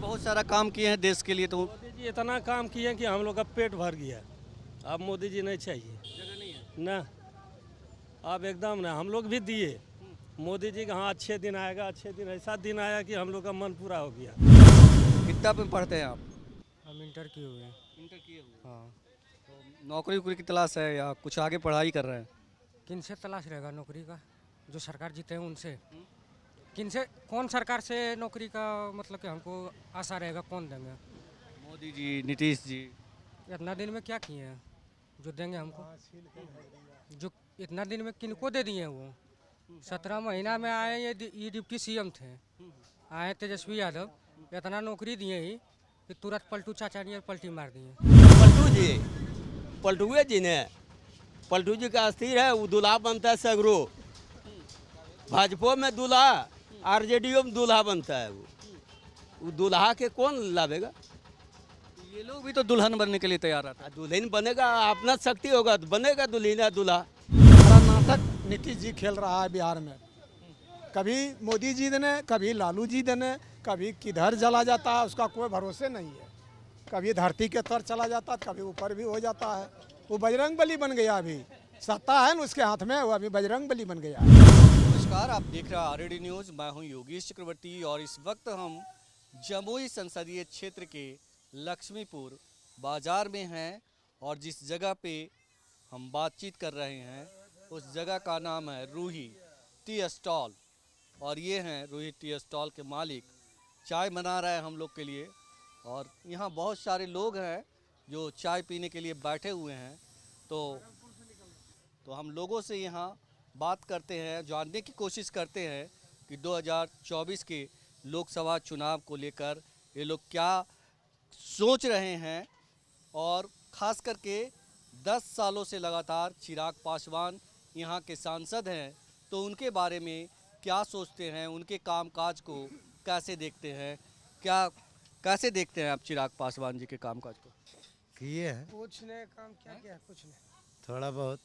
बहुत सारा काम किए हैं देश के लिए, तो मोदी जी इतना काम किए कि हम लोग का पेट भर गया। अब मोदी जी नहीं चाहिए जगह नहीं है। ना। अब एकदम ना, हम लोग भी दिए मोदी जी का। हाँ, अच्छे दिन आएगा, अच्छे दिन, ऐसा दिन आया कि हम लोग का मन पूरा हो गया। कितना पे पढ़ते हैं आप? हम इंटर किए हुए हैं। इंटर किए हुए। हाँ। तो नौकरी वोकरी की तलाश है या कुछ आगे पढ़ाई कर रहे हैं? किन से तलाश रहेगा नौकरी का? जो सरकार जीते हैं उनसे। किन से, कौन सरकार से नौकरी का मतलब कि हमको आशा रहेगा, कौन देंगे? मोदी जी, नीतीश जी। इतना दिन में क्या किए हैं जो देंगे हमको? जो इतना दिन में किनको दे दिए हैं वो? 17 महीना में आए, ये डिप्टी सीएम थे, आए तेजस्वी यादव, इतना नौकरी दिए ही कि तुरंत पलटू चाचा ने पलटी मार दिए। पलटुए जी ने, पलटू जी का अस्थिर है, वो दूल्हा बनता है सगरो। भाजपा में दूल्हा, आरजेडीओ में दूल्हा बनता है। वो दूल्हा के कौन लावेगा? ये लोग भी तो दुल्हन बनने के लिए तैयार रहते हैं। दुल्हन बनेगा, अपना शक्ति होगा तो बनेगा दुल्हन दूल्हा। बड़ा नाटक नीतीश जी खेल रहा है बिहार में। कभी मोदी जी देने, कभी लालू जी देने, कभी किधर चला जाता है उसका कोई भरोसे नहीं है। कभी धरती के तर चला जाता है, कभी ऊपर भी हो जाता है। वो बजरंग बली बन गया। अभी सत्ता है ना उसके हाथ में, वो अभी बजरंग बली बन गया। नमस्कार, आप देख रहे हैं आरडी न्यूज़। मैं हूं योगेश चक्रवर्ती और इस वक्त हम जमुई संसदीय क्षेत्र के लक्ष्मीपुर बाजार में हैं और जिस जगह पे हम बातचीत कर रहे हैं उस जगह का नाम है रूही टी स्टॉल और ये हैं रूही टी स्टॉल के मालिक। चाय बना रहे हैं हम लोग के लिए और यहाँ बहुत सारे लोग हैं जो चाय पीने के लिए बैठे हुए हैं। तो हम लोगों से यहाँ बात करते हैं, जानने की कोशिश करते हैं कि 2024 के लोकसभा चुनाव को लेकर ये लोग क्या सोच रहे हैं और ख़ास करके 10 सालों से लगातार चिराग पासवान यहाँ के सांसद हैं, तो उनके बारे में क्या सोचते हैं, उनके कामकाज को कैसे देखते हैं, कैसे देखते हैं आप चिराग पासवान जी के कामकाज को? किए हैं कुछ नहीं काम क्या किया, कुछ नहीं। थोड़ा बहुत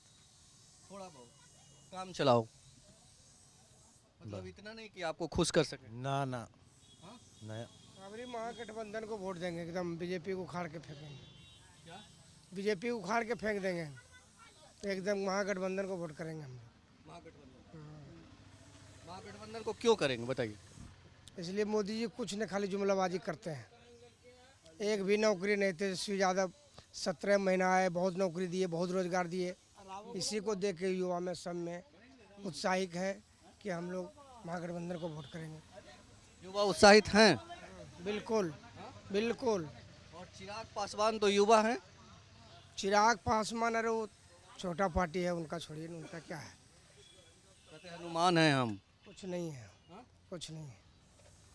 काम चलाओ, मतलब इतना नहीं कि आपको खुश कर सके। ना हाँ? नहीं। अबरी महागठबंधन को वोट देंगे, एकदम बीजेपी को उखाड़ के फेंकेंगे। क्या? बीजेपी को उखाड़ के फेंक देंगे, एकदम महागठबंधन को वोट करेंगे हम। महागठबंधन को क्यों करेंगे बताइए? इसलिए मोदी जी कुछ नहीं, खाली जुमलाबाजी करते हैं। एक भी नौकरी नहीं, तेजस्वी यादव 17 महीना आए, बहुत नौकरी दिए, बहुत रोजगार दिए। इसी को देख के युवा में सब में उत्साहित है कि हम लोग महागठबंधन को वोट करेंगे। युवा उत्साहित हैं? बिल्कुल बिल्कुल। और चिराग पासवान तो युवा हैं। चिराग पासवान, अरे वो छोटा पार्टी है उनका, छोड़िए ना, उनका क्या है। कहते हैं हनुमान हैं हम। कुछ नहीं है, कुछ नहीं है,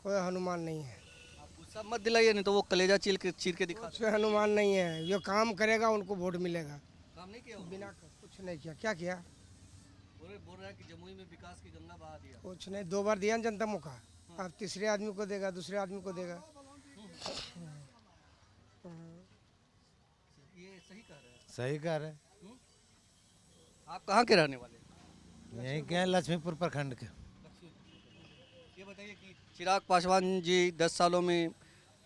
कोई हनुमान नहीं है। आपको सब मत दिलाइए, नहीं तो वो कलेजा चीर के दिखा। कुछ हनुमान नहीं है, जो काम करेगा उनको वोट मिलेगा। काम नहीं किया बिना कुछ नहीं किया, क्या किया? बोल रहा है कि जमुई में विकास की गंगा बहा दिया। कुछ नहीं, 2 बार दिया ना जनता मौका, अब तीसरे आदमी को देगा, दूसरे आदमी को देगा। ये सही कह रहे हैं। सही कह रहे हैं। आप कहाँ के रहने वाले? यहीं के हैं, लक्ष्मीपुर प्रखंड के। ये बताइए कि चिराग पासवान जी 10 सालों में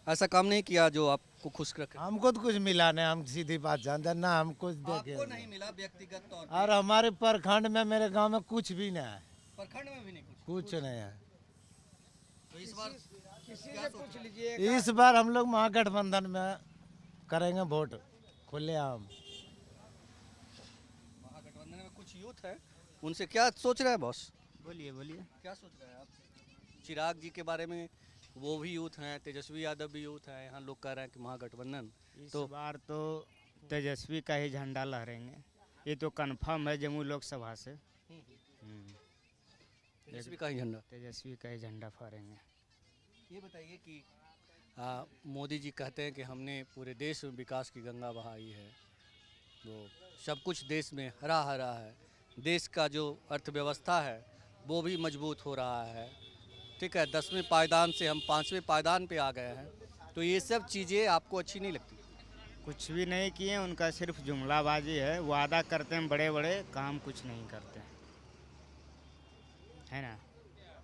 ऐसा काम नहीं किया जो आपको खुश रखे? हमको तो कुछ मिला नहीं, हम सीधी बात जानते हैं ना, हम कुछ आपको देखे नहीं मिला व्यक्तिगत तौर पर? और हमारे प्रखंड में, मेरे गांव में कुछ भी नहीं है। प्रखंड में भी नहीं कुछ? कुछ नहीं है। तो इस बार किसी से पूछ लीजिए। इस बार हम लोग महागठबंधन में करेंगे वोट खुलेआम। महागठबंधन में कुछ यूथ है, उनसे क्या सोच रहे हैं बॉस? बोलिए बोलिए। क्या सोच रहे हैं आप? चिराग जी के बारे में, वो भी यूथ हैं, तेजस्वी यादव भी यूथ हैं, यहाँ लोग कह रहे हैं कि महागठबंधन। इस बार तो तेजस्वी का ही झंडा लहरेंगे, ये तो कंफर्म है जमुई लोकसभा से। तेजस्वी का ही झंडा। तेजस्वी का ही झंडा फहरेंगे। ये बताइए कि मोदी जी कहते हैं कि हमने पूरे देश में विकास की गंगा बहाई है, वो सब कुछ देश में हरा हरा है, देश का जो अर्थव्यवस्था है वो भी मजबूत हो रहा है। ठीक है, 10वें पायदान से हम 5वें पायदान पे आ गए हैं, तो ये सब चीज़ें आपको अच्छी नहीं लगती? कुछ भी नहीं किए, उनका सिर्फ जुमलाबाजी है, वादा करते हैं बड़े बड़े, काम कुछ नहीं करते हैं, है ना।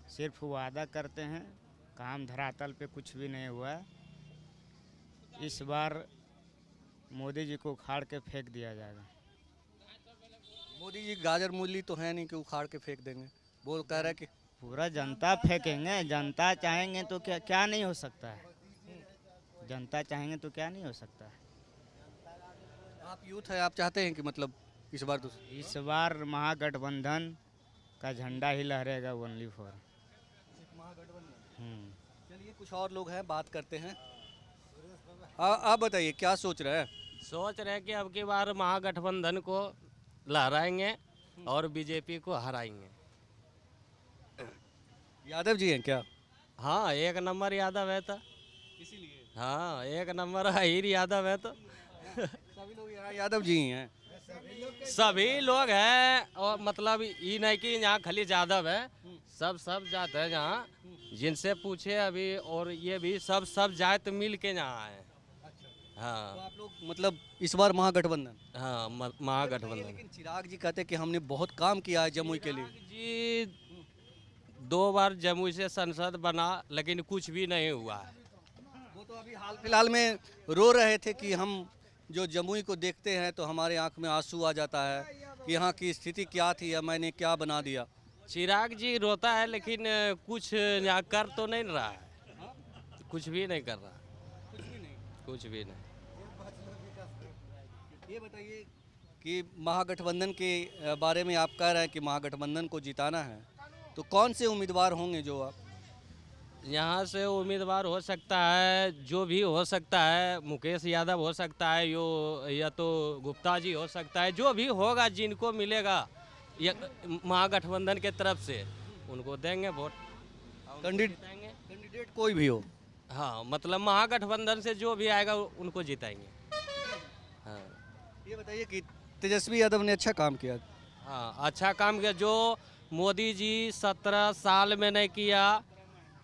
सिर्फ वादा करते हैं, काम धरातल पे कुछ भी नहीं हुआ है। इस बार मोदी जी को उखाड़ के फेंक दिया जाएगा। मोदी जी गाजर मूली तो है नहीं कि उखाड़ के फेंक देंगे। वो कह रहा है कि पूरा जनता फेंकेंगे, जनता चाहेंगे तो क्या क्या नहीं हो सकता है, जनता चाहेंगे तो क्या नहीं हो सकता है। आप यूथ है, आप चाहते हैं कि मतलब इस बार तो इस बार महागठबंधन का झंडा ही लहरेगा ओनली फॉर। चलिए कुछ और लोग हैं, बात करते हैं। आप बताइए क्या सोच रहे हैं? सोच रहे हैं कि अब की बार महागठबंधन को लहराएंगे और बीजेपी को हराएंगे। यादव जी हैं क्या? हाँ, एक नंबर यादव है तो। इसीलिए हाँ, एक नंबर हीर यादव है तो। सभी लोग यहाँ यादव जी ही हैं। सभी लोग हैं, और मतलब ये नहीं कि यहाँ खाली यादव है, सब जात है यहाँ। जिनसे पूछे अभी, और ये भी सब जात मिल के यहाँ आए। तो हाँ आप लोग मतलब इस बार महागठबंधन। हाँ, महागठबंधन लेकिन चिराग जी कहते हैं कि हमने बहुत काम किया है जमुई के लिए। जी 2 बार जमुई से संसद बना, लेकिन कुछ भी नहीं हुआ है। वो तो अभी हाल फिलहाल में रो रहे थे कि हम जो जमुई को देखते हैं तो हमारे आंख में आंसू आ जाता है कि यहाँ की स्थिति क्या थी या मैंने क्या बना दिया। चिराग जी रोता है, लेकिन कुछ यहाँ कर तो नहीं रहा है, कुछ भी नहीं कर रहा, कुछ भी नहीं। ये बताइए कि महागठबंधन के बारे में आप कह रहे हैं कि महागठबंधन को जिताना है, तो कौन से उम्मीदवार होंगे जो आप? यहाँ से उम्मीदवार हो सकता है, जो भी हो सकता है, मुकेश यादव हो सकता है, या तो गुप्ता जी हो सकता है, जो भी होगा, जिनको मिलेगा या महागठबंधन के तरफ से उनको देंगे वोट। कैंडिडेट कोई भी हो। हाँ, मतलब महागठबंधन से जो भी आएगा उनको जिताएंगे। हाँ ये बताइए कि तेजस्वी यादव ने अच्छा काम किया। हाँ, अच्छा काम किया, जो मोदी जी 17 साल में नहीं किया,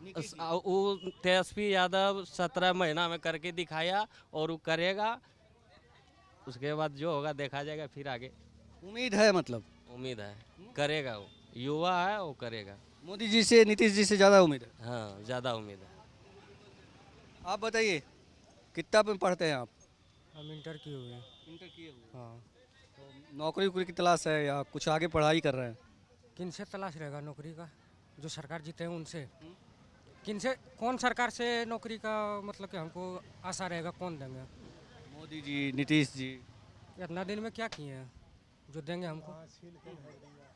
वो तेजस्वी यादव 17 महीना में करके दिखाया, और वो करेगा। उसके बाद जो होगा देखा जाएगा, फिर आगे उम्मीद है, मतलब उम्मीद है करेगा। वो युवा है, वो करेगा। मोदी जी से, नीतीश जी से ज़्यादा उम्मीद है। हाँ, ज़्यादा उम्मीद है। आप बताइए कितना में पढ़ते हैं आप? हम इंटर किए हुए हैं। इंटर किए हुए। हाँ। तो नौकरी वोकरी की तलाश है या कुछ आगे पढ़ाई कर रहे हैं? किन से तलाश रहेगा नौकरी का? जो सरकार जीते हैं उनसे। किन से, कौन सरकार से नौकरी का मतलब कि हमको आशा रहेगा, कौन देंगे? मोदी जी, नीतीश जी। इतना दिन में क्या किए हैं जो देंगे हमको?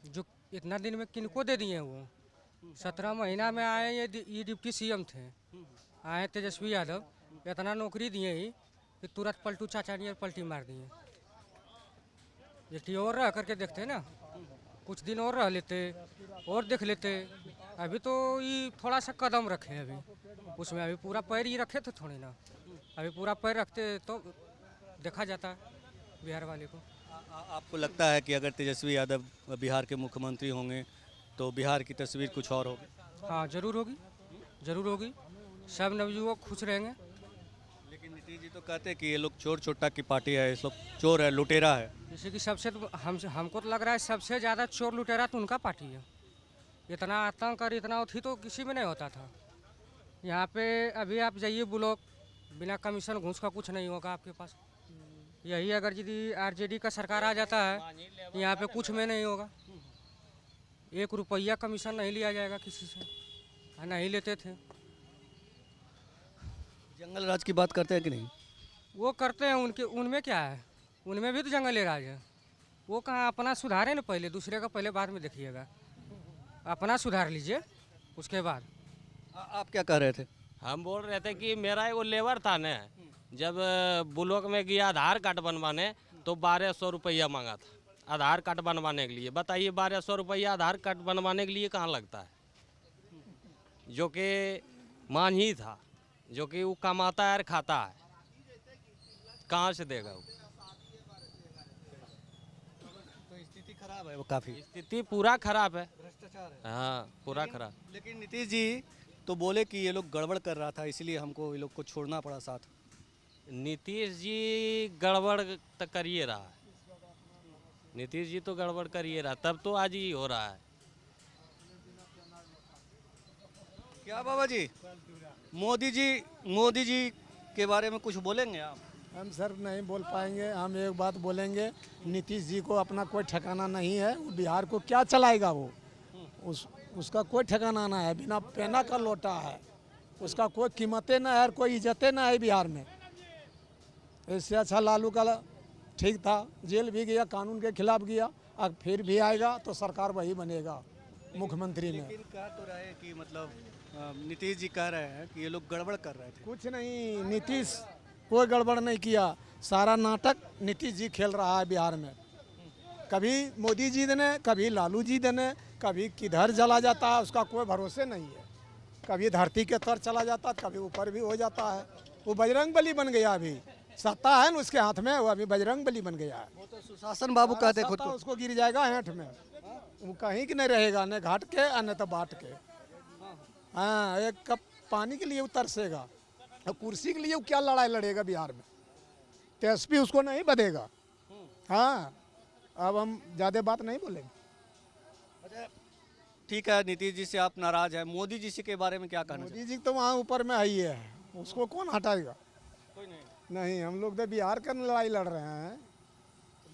जो इतना दिन में किनको दे दिए हैं वो? 17 महीना में आए, ये डिप्टी सीएम थे, आए तेजस्वी यादव, इतना नौकरी दिए ही कि तुरंत पलटू चाचा ने पलटी मार दिए। ये और रह करके देखते ना, कुछ दिन और रह लेते और देख लेते। अभी तो ये थोड़ा सा कदम रखे अभी उसमें, अभी पूरा पैर ही रखे थे थोड़ी ना, अभी पूरा पैर रखते तो देखा जाता बिहार वाले को। आपको लगता है कि अगर तेजस्वी यादव बिहार के मुख्यमंत्री होंगे तो बिहार की तस्वीर कुछ और होगी? हाँ, जरूर होगी, जरूर होगी। सब नवयुवक खुश रहेंगे। लेकिन नीतीश जी तो कहते हैं कि ये लोग चोर चोट्टा की पार्टी है, इस लोग चोर है, लुटेरा है। जैसे कि सबसे तो हमको तो लग रहा है सबसे ज़्यादा चोर लुटेरा तो उनका पार्टी है। इतना आतंक और इतना उठी तो किसी में नहीं होता था। यहाँ पे अभी आप जाइए ब्लॉक, बिना कमीशन घूस का कुछ नहीं होगा आपके पास। यही अगर यदि आरजेडी का सरकार आ जाता है, यहाँ पे कुछ में नहीं होगा। 1 रुपया कमीशन नहीं लिया जाएगा किसी से, नहीं लेते थे। जंगल राज की बात करते हैं कि नहीं? वो करते हैं, उनके उनमें क्या है, उनमें भी तो जंगली राज है। वो कहाँ अपना सुधारे ना पहले, दूसरे का पहले बाद में देखिएगा। अपना सुधार लीजिए उसके बाद। आप क्या कह रहे थे? हम बोल रहे थे कि मेरा एगो लेबर था ना, जब ब्लॉक में गया आधार कार्ड बनवाने तो 1200 रुपया मांगा था आधार कार्ड बनवाने के लिए। बताइए 1200 रुपया आधार कार्ड बनवाने के लिए कहाँ लगता है? जो कि मांझी था, जो कि वो कमाता है और खाता है, कहाँ से देगा वो? तो स्थिति खराब है वो, काफ़ी स्थिति पूरा खराब है। भ्रष्टाचार है। हाँ, पूरा खराब। लेकिन नीतीश जी तो बोले कि ये लोग गड़बड़ कर रहा था, इसलिए हमको ये लोग को छोड़ना पड़ा साथ। नीतीश जी गड़बड़ तो करिए रहा है, नीतीश जी तो गड़बड़ करिए रहा, तब तो आज ही हो रहा है। क्या बाबा जी, मोदी जी इसके बारे में कुछ बोलेंगे आप? हम सर नहीं बोल पाएंगे। हम एक बात बोलेंगे, नीतीश जी को अपना कोई ठिकाना नहीं है। वो बिहार को क्या चलाएगा वो, उसका कोई ठिकाना ना है। बिना पेना का लोटा है, उसका कोई कीमतें ना है और कोई इज्जतें ना है बिहार में। इससे अच्छा लालू का ठीक था, जेल भी गया, कानून के खिलाफ गया, अब फिर भी आएगा तो सरकार वही बनेगा मुख्यमंत्री में। लेकिन कह तो रहे कि मतलब नीतीश जी कह रहे हैं कि ये लोग गड़बड़ कर रहे थे। कुछ नहीं, नीतीश कोई गड़बड़ नहीं किया। सारा नाटक नीतीश जी खेल रहा है बिहार में। कभी मोदी जी देने, कभी लालू जी देने, कभी किधर चला जाता है उसका कोई भरोसे नहीं है। कभी धरती के तर चला जाता है, कभी ऊपर भी हो जाता है। वो बजरंग बली बन गया। अभी सत्ता है ना उसके हाथ में, वो अभी बजरंग बली बन गया है। वो तो सुशासन बाबू कहते खुद सत्ता को। उसको गिर जाएगा हेठ में, वो कहीं की नहीं रहेगा, न घाट के और न तो बाट के। हाँ, एक कप पानी के लिए वो तरसेगा, और कुर्सी के लिए वो क्या लड़ाई लड़ेगा बिहार में। तेजस्वी उसको नहीं बदेगा। हाँ, अब हम ज़्यादा बात नहीं बोलेंगे। ठीक है, नीतीश जी से आप नाराज हैं। मोदी जी से के बारे में क्या कहना मोदी जी तो वहाँ ऊपर में ही है, उसको कौन हटाएगा। कोई नहीं। नहीं, हम लोग तो बिहार का लड़ाई लड़ रहे हैं।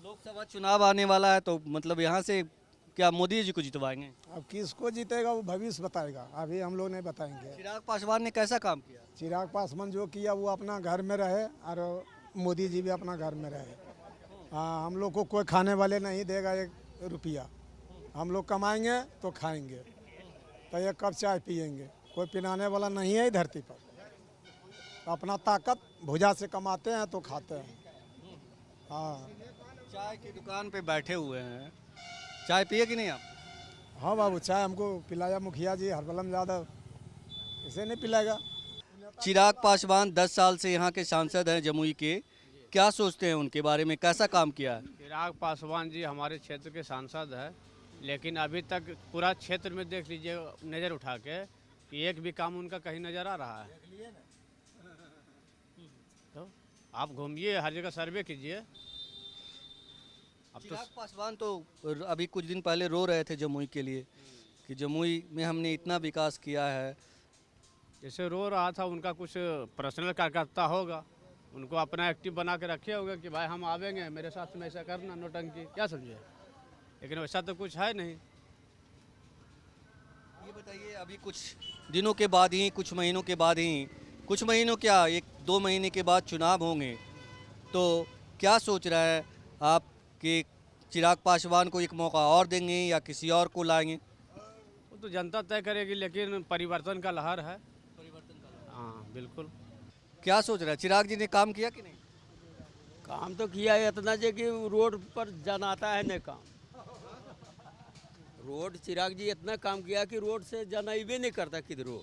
लोकसभा चुनाव आने वाला है तो मतलब यहाँ से क्या मोदी जी को जितवाएंगे? अब किसको जीतेगा वो भविष्य बताएगा, अभी हम लोग नहीं बताएंगे। चिराग पासवान ने कैसा काम किया? चिराग पासवान जो किया वो अपना घर में रहे, और मोदी जी भी अपना घर में रहे। हाँ, हम लोग को कोई खाने वाले नहीं देगा 1 रुपया। हम लोग कमाएंगे तो खाएंगे, तो 1 कप चाय पियेंगे। कोई पिलाने वाला नहीं है धरती पर। अपना ताकत भुजा से कमाते हैं तो खाते हैं। हाँ। चाय की दुकान पे बैठे हुए हैं, चाय पिए कि नहीं आप? हाँ बाबू, चाय हमको पिलाया मुखिया जी हरबलम यादव, इसे नहीं पिलाएगा। चिराग पासवान 10 साल से यहाँ के सांसद हैं जमुई के। क्या सोचते हैं उनके बारे में, कैसा काम किया है? चिराग पासवान जी हमारे क्षेत्र के सांसद है, लेकिन अभी तक पूरा क्षेत्र में देख लीजिए नज़र उठा के कि एक भी काम उनका कहीं नज़र आ रहा है। तो आप घूमिए, हर जगह सर्वे कीजिए। अब तो चिराग पासवान तो अभी कुछ दिन पहले रो रहे थे जमुई के लिए कि जमुई में हमने इतना विकास किया है। जैसे रो रहा था, उनका कुछ पर्सनल कार्यकर्ता होगा, उनको अपना एक्टिव बना के रखे होगा कि भाई हम आवेंगे, मेरे साथ में ऐसा करना, नोटंकी, क्या समझे। लेकिन वैसा तो कुछ है नहीं। ये बताइए, अभी कुछ दिनों के बाद ही, कुछ महीनों के बाद ही, कुछ महीनों क्या 1-2 महीने के बाद चुनाव होंगे, तो क्या सोच रहा है आप कि चिराग पासवान को एक मौका और देंगे या किसी और को लाएंगे? वो तो जनता तय करेगी, लेकिन परिवर्तन का लहर है। हाँ बिल्कुल। क्या सोच रहा है, चिराग जी ने काम किया कि नहीं? काम तो किया है इतना जे कि रोड पर जाना आता है नहीं काम। रोड चिराग जी इतना काम किया कि रोड से जाना ही भी नहीं करता किधरों।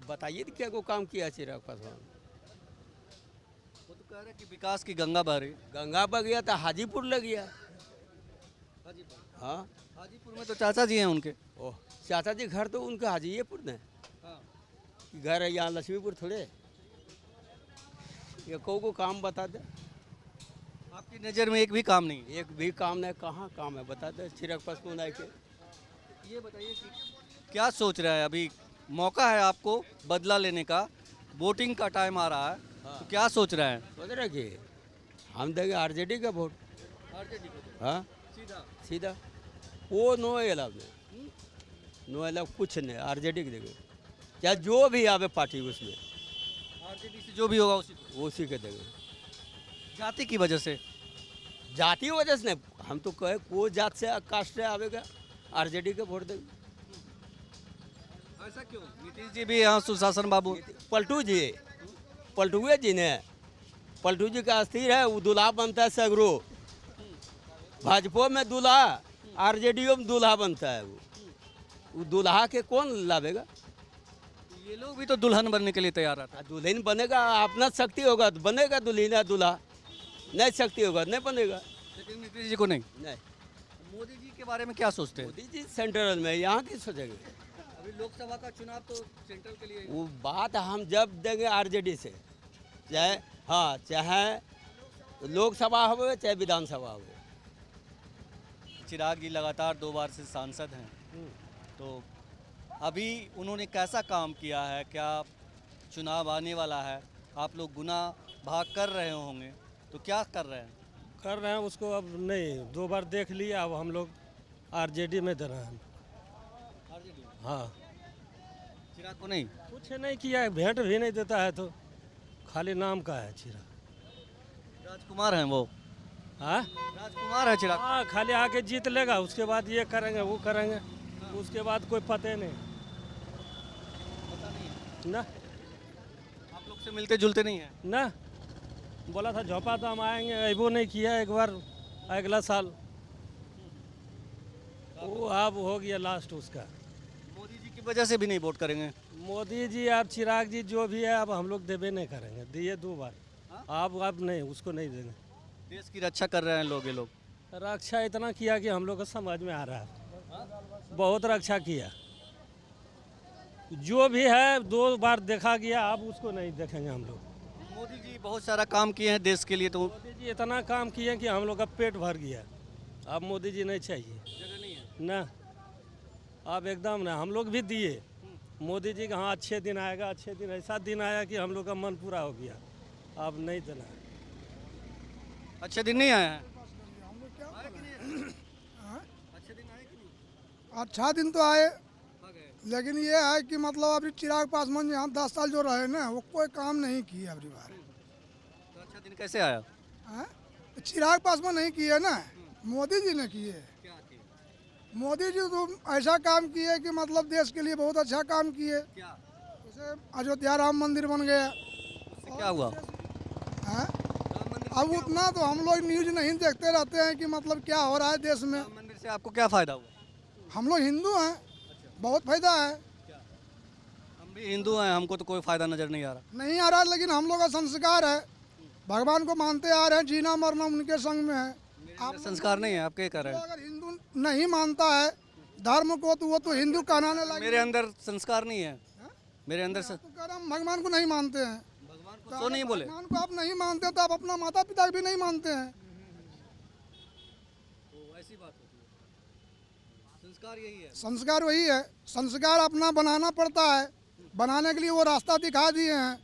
बताइए तो क्या को काम किया चिराग पासवान। वो तो कह रहे हैं कि विकास की गंगा बह रही। गंगा पर गया तो हाजीपुर लग गया। हाँ, हाजीपुर में तो चाचा जी हैं उनके। ओह, चाचा जी घर तो उनका हाजीपुर में, घर है यहाँ लक्ष्मीपुर थोड़े। ये को काम बता दे। आपकी नज़र में एक भी काम नहीं? एक भी काम नहीं, कहाँ काम है बता दे चिराग पासवान आए के। ये बताइए कि क्या सोच रहा है, अभी मौका है आपको बदला लेने का, वोटिंग का टाइम आ रहा है, तो क्या सोच रहे हैं? सोच रहे कि हम देंगे आरजेडी का वोट। हाँ, सीधा वो नो अलाव नहीं, नो अलाव कुछ नहीं, आरजेडी के देंगे, या जो भी आवे पार्टी उसमें आरजेडी से जो भी होगा उसी के देंगे। जाति की वजह से? जाति वजह से नहीं, हम तो कहे को जात से कास्ट से आवेगा आरजेडी के वोट देंगे। ऐसा क्यों? नीतीश जी भी यहाँ सुशासन बाबू। पलटुए जी ने, पलटू जी का अस्थिर है, वो दूल्हा बनता है सगरो। भाजपा में दूल्हा, आरजेडीओ में दूल्हा बनता है। वो दूल्हा के कौन लावेगा। ये लोग भी तो दुल्हन बनने के लिए तैयार रहता है। दुल्हन बनेगा, अपना शक्ति होगा तो बनेगा दुल्हन, दूल्हा नहीं शक्ति होगा नहीं बनेगा। लेकिन नीतीश जी को नहीं। नहीं, मोदी जी के बारे में क्या सोचते हैं? मोदी जी सेंट्रल में, यहाँ की सोचेंगे। अभी लोकसभा का चुनाव तो सेंट्रल के लिए। वो बात हम जब देंगे आरजेडी से, चाहे हाँ चाहे लोकसभा हो चाहे विधानसभा हो। चिराग जी लगातार 2 बार से सांसद हैं, तो अभी उन्होंने कैसा काम किया है? क्या चुनाव आने वाला है, आप लोग गुना भाग कर रहे होंगे, तो क्या कर रहे हैं? कर रहे हैं उसको, अब नहीं 2 बार देख लिया, अब हम लोग आरजेडी में दे रहे हैं। हाँ, चिराग को नहीं? कुछ नहीं किया है, भेंट भी नहीं देता है, तो खाली नाम का है चिराग। राजकुमार हैं वो? हाँ राजकुमार है चिराग? हाँ, खाली आके जीत लेगा, उसके बाद ये करेंगे वो करेंगे, उसके बाद कोई पता ही नहीं ना। आप लोग से मिलते जुलते नहीं हैं? ना, बोला था झोंपा तो हम आएंगे, वो नहीं किया। एक बार अगला साल वो अब हो गया लास्ट उसका। मोदी जी की वजह से भी नहीं वोट करेंगे? मोदी जी और चिराग जी जो भी है, अब हम लोग देवे नहीं करेंगे, दिए 2 बार, अब नहीं, उसको नहीं देंगे। देश की रक्षा कर रहे हैं लोग, ये लोग रक्षा इतना किया कि हम लोग को समझ में आ रहा है, बहुत रक्षा किया। जो भी है 2 बार देखा गया, अब उसको नहीं देखेंगे हम लोग। मोदी जी बहुत सारा काम किए हैं देश के लिए, तो मोदी जी इतना काम किए कि हम लोग का पेट भर गया, अब मोदी जी नहीं चाहिए। जगह नहीं है ना, अब एकदम ना, हम लोग भी दिए मोदी जी का, हाँ अच्छे दिन आएगा, अच्छे दिन, ऐसा दिन आया कि हम लोग का मन पूरा हो गया, अब नहीं देना। अच्छे दिन नहीं आए हैं? अच्छा दिन तो आए, लेकिन ये है कि मतलब अभी चिराग पासवान यहाँ 10 साल जो रहे ना, वो कोई काम नहीं किए अभी बार। तो अच्छा दिन कैसे आया? हाँ? चिराग पासवान नहीं किए ना, मोदी जी ने किए। मोदी जी तो ऐसा काम किए कि मतलब देश के लिए बहुत अच्छा काम किए। जैसे अयोध्या राम मंदिर बन गया। क्या हुआ? हाँ? अब उतना तो हम लोग न्यूज नहीं देखते रहते हैं कि मतलब क्या हो रहा है देश में। राम मंदिर से आपको क्या फायदा हुआ? हम लोग हिंदू हैं, बहुत फायदा है। हम भी हिंदू हैं, हमको तो कोई फायदा नजर नहीं आ रहा। नहीं आ रहा, लेकिन हम लोग का संस्कार है, भगवान को मानते आ रहे हैं, जीना मरना उनके संग में है। आप संस्कार नहीं है, आप क्या कर रहे हैं? अगर हिंदू नहीं मानता है धर्म को, तो वो तो हिंदू कहलाने लगे। मेरे अंदर संस्कार नहीं है, मेरे अंदर तो कह रहा हूं, भगवान को नहीं मानते हैं। भगवान को तो नहीं बोले। भगवान को आप नहीं मानते तो आप अपना माता पिता भी नहीं मानते हैं। ऐसी बात होती है, संस्कार यही है। संस्कार वही है, संस्कार अपना बनाना पड़ता है, बनाने के लिए वो रास्ता दिखा दिए हैं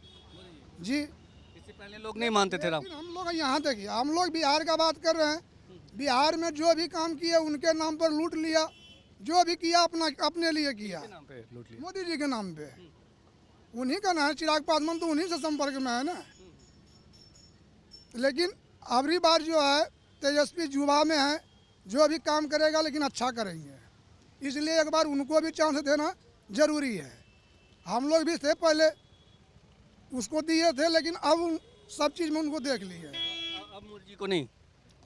जी। इससे पहले लोग नहीं मानते थे राम। लेकिन हम लोग यहाँ देखिए, हम लोग बिहार का बात कर रहे हैं, बिहार में जो भी काम किए उनके नाम पर लूट लिया, जो भी किया अपना अपने लिए किया, नाम पे लूट लिया। मोदी जी के नाम पे। उन्हीं का ना है, चिराग पासवान तो उन्हीं से संपर्क में है ना। लेकिन अबरी बार जो है तेजस्वी युवा में है, जो भी काम करेगा लेकिन अच्छा करेंगे, इसलिए एक बार उनको भी चांस देना जरूरी है। हम लोग भी थे पहले, उसको दिए थे, लेकिन अब सब चीज़ में उनको देख लिए। अब मोदी जी को नहीं?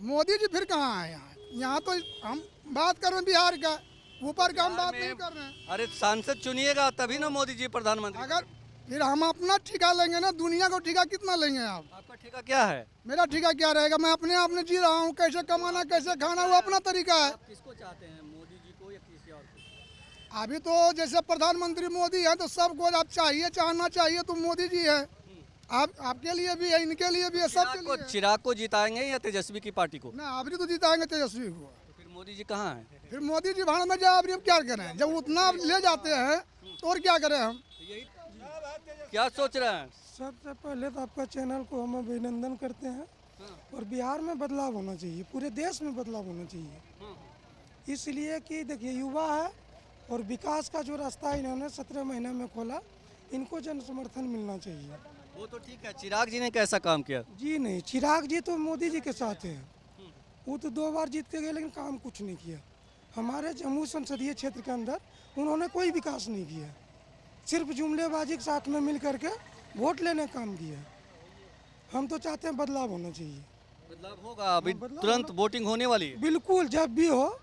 मोदी जी फिर कहाँ है यहाँ? यहाँ तो हम बात कर रहे हैं बिहार का, ऊपर का हम बात नहीं कर रहे हैं। अरे सांसद चुनिएगा तभी ना मोदी जी प्रधानमंत्री। अगर फिर हम अपना ठेका लेंगे ना, दुनिया को ठेका कितना लेंगे आप? आपका ठेका क्या है? मेरा ठेका क्या रहेगा? मैं अपने आप में जी रहा हूँ, कैसे कमाना कैसे खाना वो अपना तरीका है। किसको चाहते हैं, मोदी जी को या किसी और को? अभी तो जैसे प्रधानमंत्री मोदी है, तो सबको आप चाहिए, चाहना चाहिए तो मोदी जी है। आप आपके लिए भी है, इनके लिए भी है, सबके लिए है। चिराग को जिताएंगे या तेजस्वी की पार्टी को? ना अभी तो जिताएंगे तेजस्वी को। तो फिर मोदी जी कहाँ है? फिर मोदी जी भाड़ में जाए, अभी हम क्या करें? जब उतना ले जाते हैं तो और क्या करें हम? क्या सोच रहे हैं? सबसे पहले तो आपका चैनल को हम अभिनंदन करते हैं, और बिहार में बदलाव होना चाहिए, पूरे देश में बदलाव होना चाहिए। इसलिए कि देखिए युवा है, और विकास का जो रास्ता इन्होंने 17 महीने में खोला, इनको जन समर्थन मिलना चाहिए। वो तो ठीक है, चिराग जी ने कैसा काम किया? जी नहीं, चिराग जी तो मोदी जी के साथ हैं, वो तो 2 बार जीत के गए, लेकिन काम कुछ नहीं किया। हमारे जम्मू संसदीय क्षेत्र के अंदर उन्होंने कोई विकास नहीं किया, सिर्फ जुमलेबाजी के साथ में मिल करके वोट लेने काम किया। हम तो चाहते हैं बदलाव होना चाहिए। बदलाव होगा, अभी तुरंत वोटिंग होने वाली है। बिल्कुल, जब भी हो,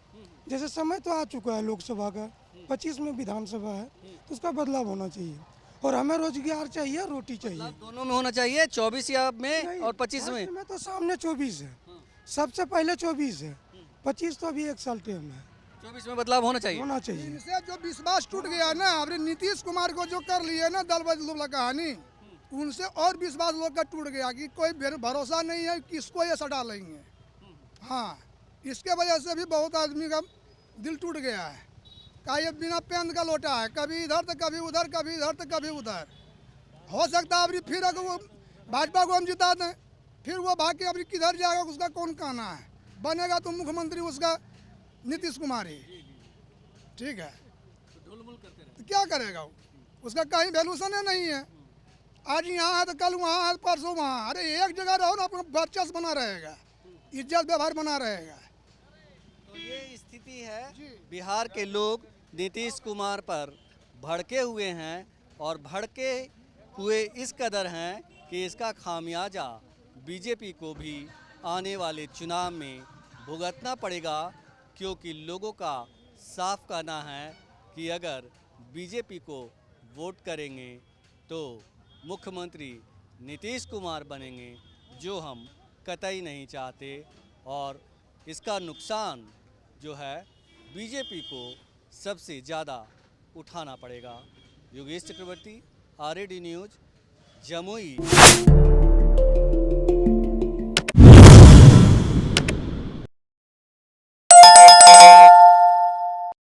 जैसे समय तो आ चुका है लोकसभा का, 25 में विधानसभा है, तो उसका बदलाव होना चाहिए। और हमें रोजगार चाहिए, रोटी चाहिए। दोनों में होना चाहिए, 24 या में और 25 में। तो सामने 24 है, सबसे पहले 24 है, 25 तो अभी 1 साल टाइम है। 24 में बदलाव होना चाहिए। होना चाहिए। इनसे जो विश्वास टूट गया ना, अभी नीतीश कुमार को जो कर लिए ना दल बदल कहानी, उनसे और विश्वास लोग का टूट गया कि कोई भरोसा नहीं है, किसको ये सटा लेंगे। हाँ, इसके वजह से भी बहुत आदमी का दिल टूट गया है। का ये बिना पेंद का लोटा है, कभी इधर तो कभी उधर, कभी इधर तो कभी उधर। हो सकता है अभी फिर अगर वो भाजपा को हम जिता दें, फिर वो भाग के अभी किधर जाएगा उसका कौन कहना है। बनेगा तो मुख्यमंत्री उसका नीतीश कुमार ही, ठीक है, तो क्या करेगा वो, उसका कहीं वैल्यूशन ही नहीं है। आज यहाँ है तो कल वहाँ है, परसों वहाँ। अरे एक जगह रहो ना, अपना वर्चस्व बना रहेगा, इज्जत व्यवहार बना रहेगा। तो ये स्थिति है, बिहार के लोग नीतीश कुमार पर भड़के हुए हैं और भड़के हुए इस कदर हैं कि इसका खामियाजा बीजेपी को भी आने वाले चुनाव में भुगतना पड़ेगा, क्योंकि लोगों का साफ कहना है कि अगर बीजेपी को वोट करेंगे तो मुख्यमंत्री नीतीश कुमार बनेंगे, जो हम कतई नहीं चाहते, और इसका नुकसान जो है बीजेपी को सबसे ज़्यादा उठाना पड़ेगा। योगेश चक्रवर्ती, RAD न्यूज़, जमुई।